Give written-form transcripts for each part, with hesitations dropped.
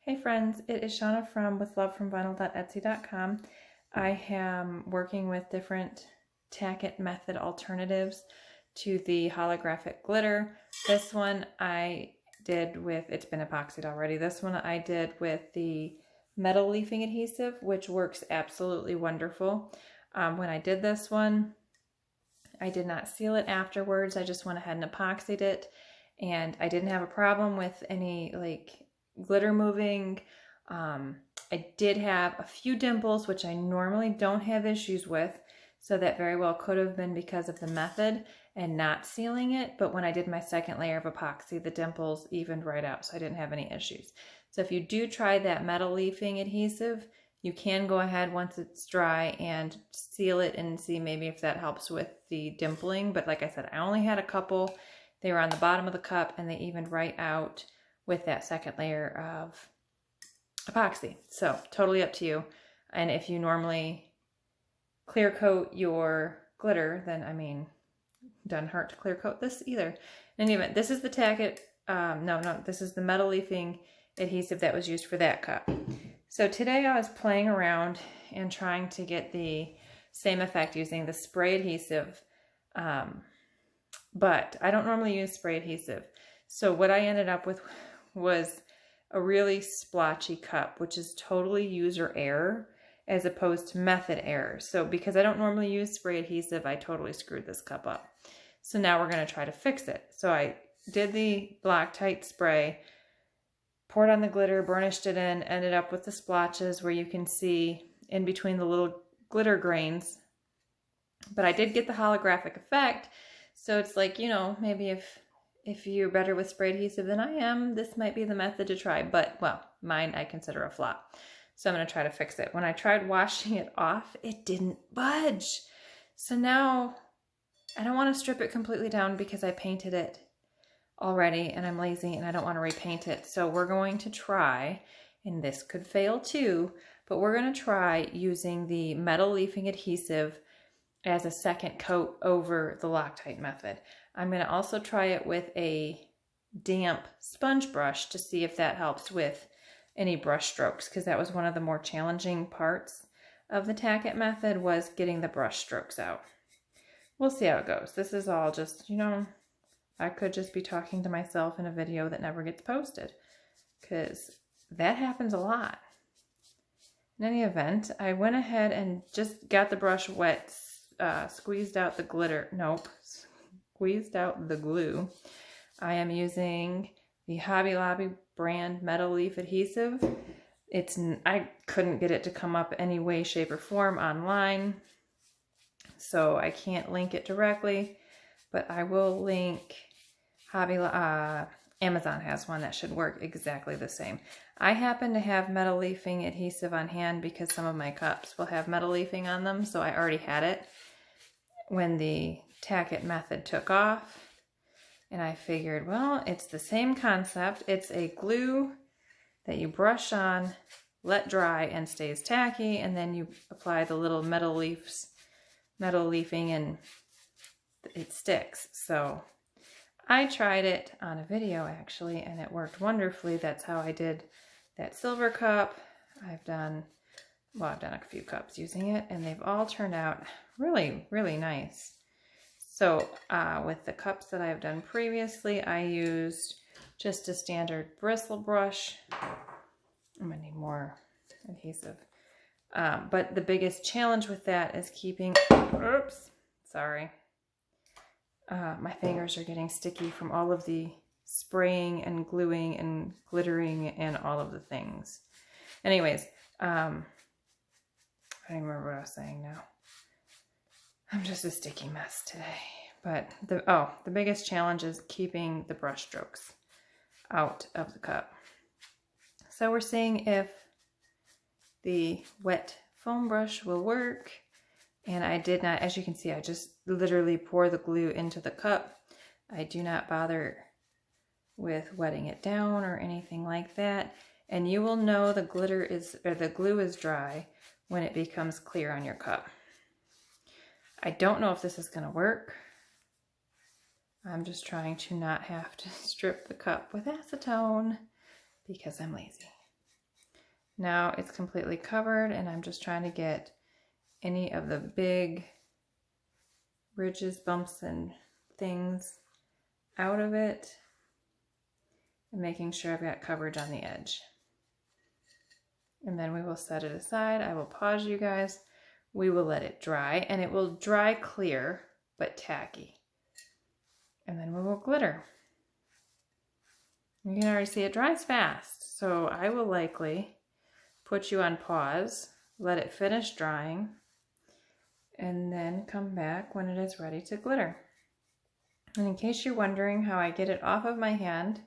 Hey friends, it is Shauna from withlove.vinyl.etsy.com. I am working with different Tack method alternatives to the holographic glitter. This one I did with, it's been epoxied already. This one I did with the metal leafing adhesive, which works absolutely wonderful. When I did this one, I did not seal it afterwards. I just went ahead and epoxied it, and I didn't have a problem with any glitter moving. I did have a few dimples, which I normally don't have issues with, so that very well could have been because of the method and not sealing it. But when I did my second layer of epoxy, the dimples evened right out, so I didn't have any issues. So if you do try that metal leafing adhesive, you can go ahead once it's dry and seal it and see maybe if that helps with the dimpling. But like I said, I only had a couple. They were on the bottom of the cup and they evened right out with that second layer of epoxy. So totally up to you. And if you normally clear coat your glitter, then I mean, doesn't hurt to clear coat this either. In any event, this is the Tack this is the metal leafing adhesive that was used for that cup. So today I was playing around and trying to get the same effect using the spray adhesive, but I don't normally use spray adhesive. So what I ended up with was a really splotchy cup, which is totally user error as opposed to method error. So because I don't normally use spray adhesive, I totally screwed this cup up. So now we're going to try to fix it. So I did the loctite spray, poured on the glitter, burnished it in, ended up with the splotches where you can see in between the little glitter grains. But I did get the holographic effect. So it's like, you know, maybe if you're better with spray adhesive than I am, this might be the method to try. But, well, mine I consider a flop. So I'm going to try to fix it. When I tried washing it off, it didn't budge. So now I don't want to strip it completely down because I painted it already and I'm lazy and I don't want to repaint it. So we're going to try, and this could fail too, but we're going to try using the metal leafing adhesive as a second coat over the Loctite method. I'm going to also try it with a damp sponge brush to see if that helps with any brush strokes, because that was one of the more challenging parts of the Tack method, was getting the brush strokes out. We'll see how it goes. This is all just, you know, I could just be talking to myself in a video that never gets posted, because that happens a lot. In any event, I went ahead and just got the brush wet, squeezed out the glitter. Nope, squeezed out the glue. I am using the Hobby Lobby brand metal leaf adhesive. I couldn't get it to come up any way, shape, or form online, so I can't link it directly, but I will link Amazon has one that should work exactly the same. I happen to have metal leafing adhesive on hand because some of my cups will have metal leafing on them, so I already had it when the Tack method took off. And I figured, well, it's the same concept. It's a glue that you brush on, let dry, and stays tacky, and then you apply the little metal leafing, and it sticks. So I tried it on a video actually, and it worked wonderfully. That's how I did that silver cup. I've done a few cups using it, and they've all turned out really, really nice. So with the cups that I've done previously, I used just a standard bristle brush. I'm gonna need more adhesive. But the biggest challenge with that is keeping, oops, sorry. My fingers are getting sticky from all of the spraying and gluing and glittering and all of the things. Anyways, I don't even remember what I was saying now. I'm just a sticky mess today. But the biggest challenge is keeping the brush strokes out of the cup. So we're seeing if the wet foam brush will work. And I did not, as you can see, I just literally pour the glue into the cup. I do not bother with wetting it down or anything like that. And you will know the glue is dry when it becomes clear on your cup. I don't know if this is going to work. I'm just trying to not have to strip the cup with acetone because I'm lazy. Now it's completely covered, and I'm just trying to get any of the big ridges, bumps, and things out of it, and making sure I've got coverage on the edge. And then we will set it aside. I will pause you guys. We will let it dry, and it will dry clear but tacky. And then we will glitter. You can already see it dries fast, so I will likely put you on pause, let it finish drying, and then come back when it is ready to glitter. And in case you're wondering how I get it off of my hand,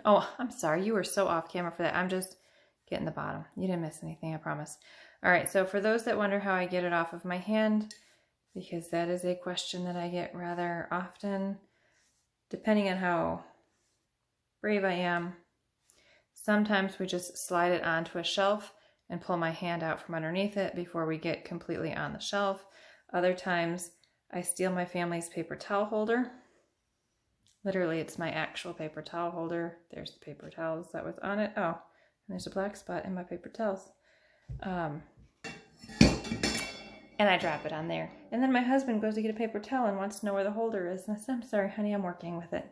oh, I'm sorry, you were so off camera for that. I'm just getting the bottom. You didn't miss anything, I promise. All right, so for those that wonder how I get it off of my hand, because that is a question that I get rather often, depending on how brave I am, sometimes we just slide it onto a shelf and pull my hand out from underneath it before we get completely on the shelf. Other times I steal my family's paper towel holder. Literally, it's my actual paper towel holder. There's the paper towels that was on it. Oh, and there's a black spot in my paper towels. And I drop it on there. And then my husband goes to get a paper towel and wants to know where the holder is. And I said, I'm sorry, honey, I'm working with it.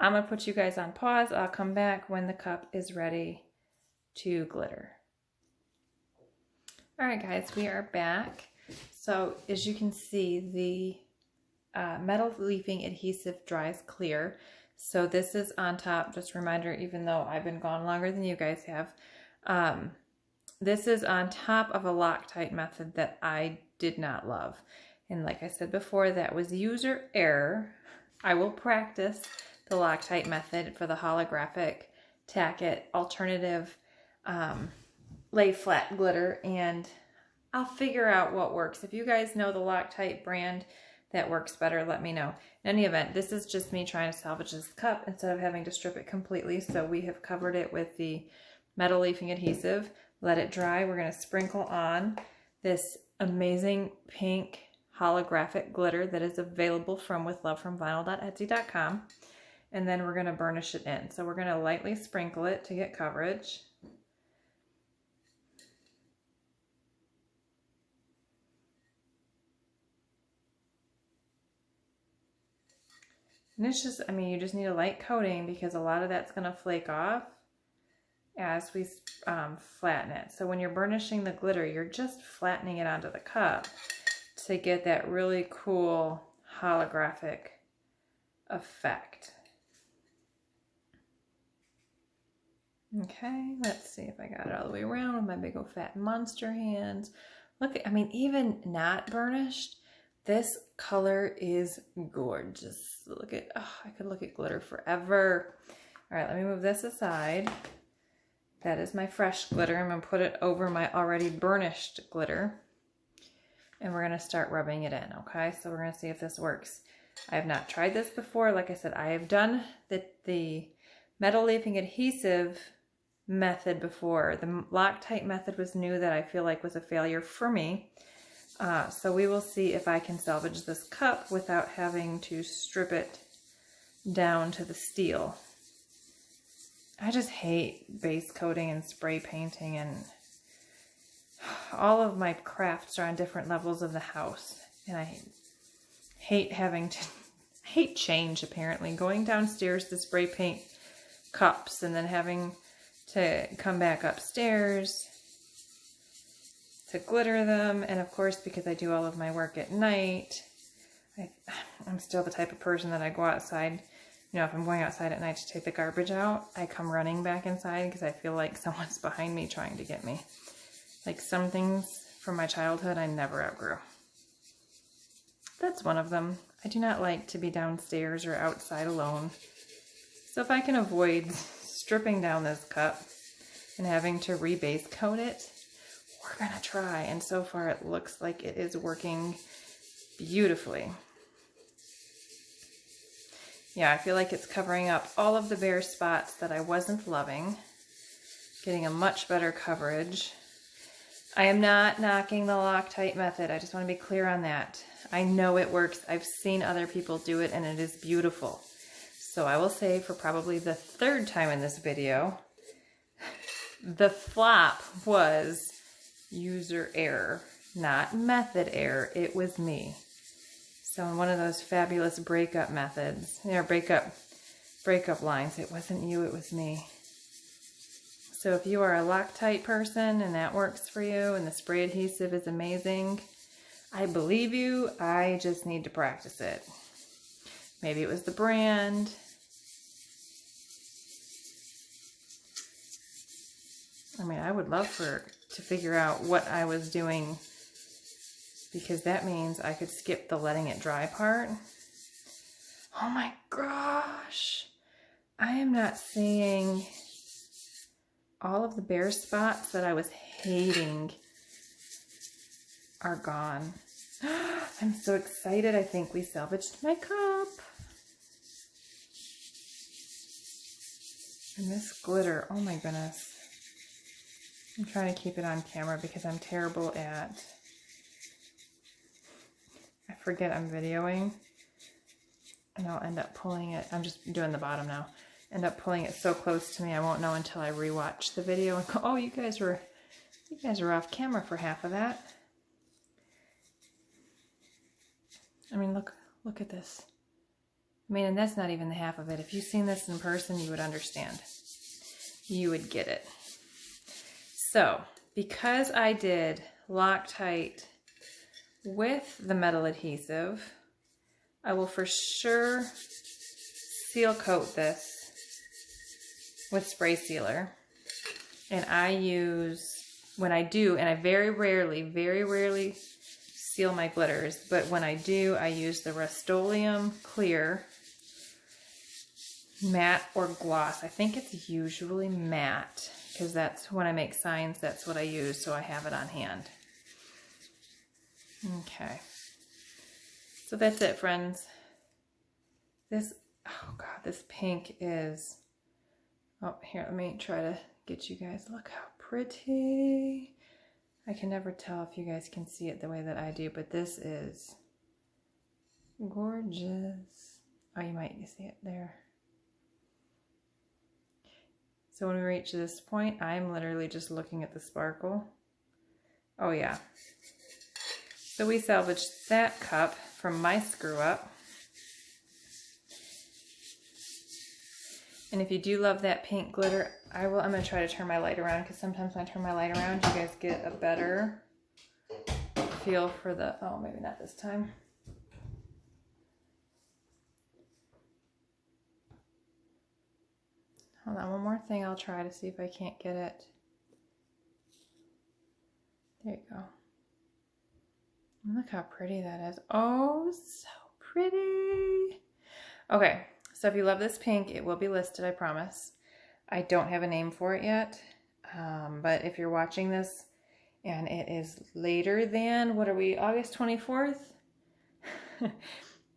I'm going to put you guys on pause. I'll come back when the cup is ready to glitter. All right, guys, we are back. So as you can see, the metal leafing adhesive dries clear. So this is on top, just a reminder, even though I've been gone longer than you guys have, this is on top of a Loctite method that I did not love. And like I said before, that was user error. I will practice the Loctite method for the holographic Tack It alternative lay flat glitter, and I'll figure out what works. If you guys know the Loctite brand that works better, let me know. In any event, this is just me trying to salvage this cup instead of having to strip it completely. So we have covered it with the metal leafing adhesive. Let it dry. We're going to sprinkle on this amazing pink holographic glitter that is available from withlovefromvinyl.etsy.com. And then we're going to burnish it in. So we're going to lightly sprinkle it to get coverage. And it's just, I mean, you just need a light coating because a lot of that's going to flake off as we flatten it. So when you're burnishing the glitter, you're just flattening it onto the cup to get that really cool holographic effect. Okay, let's see if I got it all the way around with my big old fat monster hands. Look, I mean, even not burnished, this color is gorgeous. Look at, oh, I could look at glitter forever. All right, let me move this aside. That is my fresh glitter. I'm going to put it over my already burnished glitter. And we're going to start rubbing it in, okay? So we're going to see if this works. I have not tried this before. Like I said, I have done the metal leafing adhesive method before. The Loctite method was new that I feel like was a failure for me. So we will see if I can salvage this cup without having to strip it down to the steel. I just hate base coating and spray painting, and all of my crafts are on different levels of the house. And I hate having to, I hate change apparently. Going downstairs to spray paint cups and then having to come back upstairs to glitter them. And of course, because I do all of my work at night, I'm still the type of person that I go outside. You know, if I'm going outside at night to take the garbage out, I come running back inside because I feel like someone's behind me trying to get me. Like some things from my childhood I never outgrew. That's one of them. I do not like to be downstairs or outside alone. So if I can avoid stripping down this cup and having to rebase coat it, we're gonna try. And so far it looks like it is working beautifully. Yeah, I feel like it's covering up all of the bare spots that I wasn't loving, getting a much better coverage. I am not knocking the Loctite method. I just want to be clear on that. I know it works. I've seen other people do it and it is beautiful. So I will say for probably the third time in this video, the flop was user error, not method error. It was me. So in one of those fabulous breakup methods, breakup lines, it wasn't you, it was me. So if you are a Loctite person and that works for you and the spray adhesive is amazing, I believe you. I just need to practice it. Maybe it was the brand. I mean, I would love to figure out what I was doing, because that means I could skip the letting it dry part. Oh my gosh. I am not seeing all of the bare spots that I was hating are gone. I'm so excited. I think we salvaged my cup. And this glitter, oh my goodness. I'm trying to keep it on camera because I'm terrible at, I forget I'm videoing. And I'll end up pulling it, I'm just doing the bottom now. End up pulling it so close to me I won't know until I rewatch the video and go, oh, you guys were off camera for half of that. I mean, look at this. I mean, and that's not even the half of it. If you've seen this in person, you would understand. You would get it. So, because I did Loctite with the metal adhesive, I will for sure seal coat this with spray sealer. And I use, when I do, and I very rarely seal my glitters, but when I do, I use the Rust-Oleum Clear matte or gloss. I think it's usually matte, because that's when I make signs, that's what I use, so I have it on hand. Okay. So that's it, friends. This, oh God, this pink is, oh, here, let me try to get you guys, look how pretty. I can never tell if you guys can see it the way that I do, but this is gorgeous. Oh, you might see it there. So when we reach this point, I'm literally just looking at the sparkle. Oh yeah. So we salvaged that cup from my screw up. And if you do love that pink glitter, I'm going to try to turn my light around, because sometimes when I turn my light around, you guys get a better feel for the, oh, maybe not this time. Hold on, one more thing I'll try to see if I can't get it. There you go. Look how pretty that is. Oh, so pretty. Okay, so if you love this pink, it will be listed, I promise. I don't have a name for it yet, but if you're watching this and it is later than, what are we, August 24th?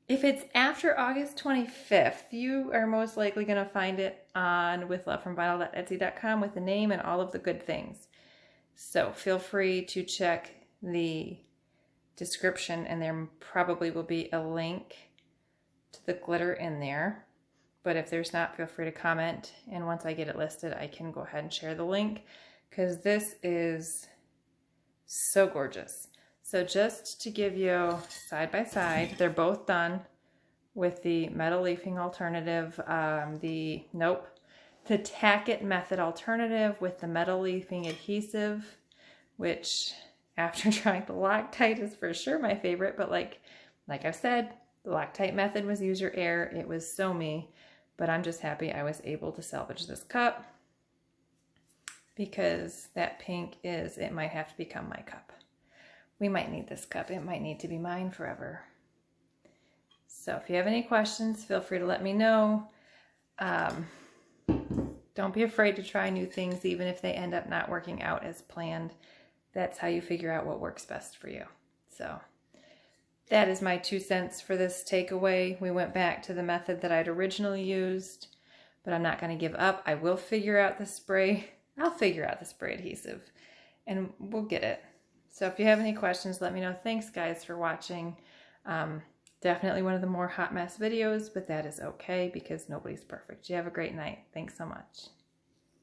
If it's after August 25th, you are most likely going to find it on withlovefromvinyl.etsy.com with the name and all of the good things. So feel free to check the description, and there probably will be a link to the glitter in there. But if there's not, feel free to comment, and once I get it listed, I can go ahead and share the link, because this is so gorgeous. So just to give you side by side, they're both done with the metal leafing alternative, the Tack It method alternative with the metal leafing adhesive, which after trying the Loctite is for sure my favorite, but like I've said, the Loctite method was user error. It was so me, but I'm just happy I was able to salvage this cup, because that pink is, it might have to become my cup. We might need this cup. It might need to be mine forever. So if you have any questions, feel free to let me know. Don't be afraid to try new things, even if they end up not working out as planned. That's how you figure out what works best for you. So that is my 2 cents for this takeaway. We went back to the method that I'd originally used, but I'm not going to give up. I will figure out the spray. I'll figure out the spray adhesive, and we'll get it. So if you have any questions, let me know. Thanks, guys, for watching. Definitely one of the more hot mess videos, but that is okay, because nobody's perfect. You have a great night. Thanks so much.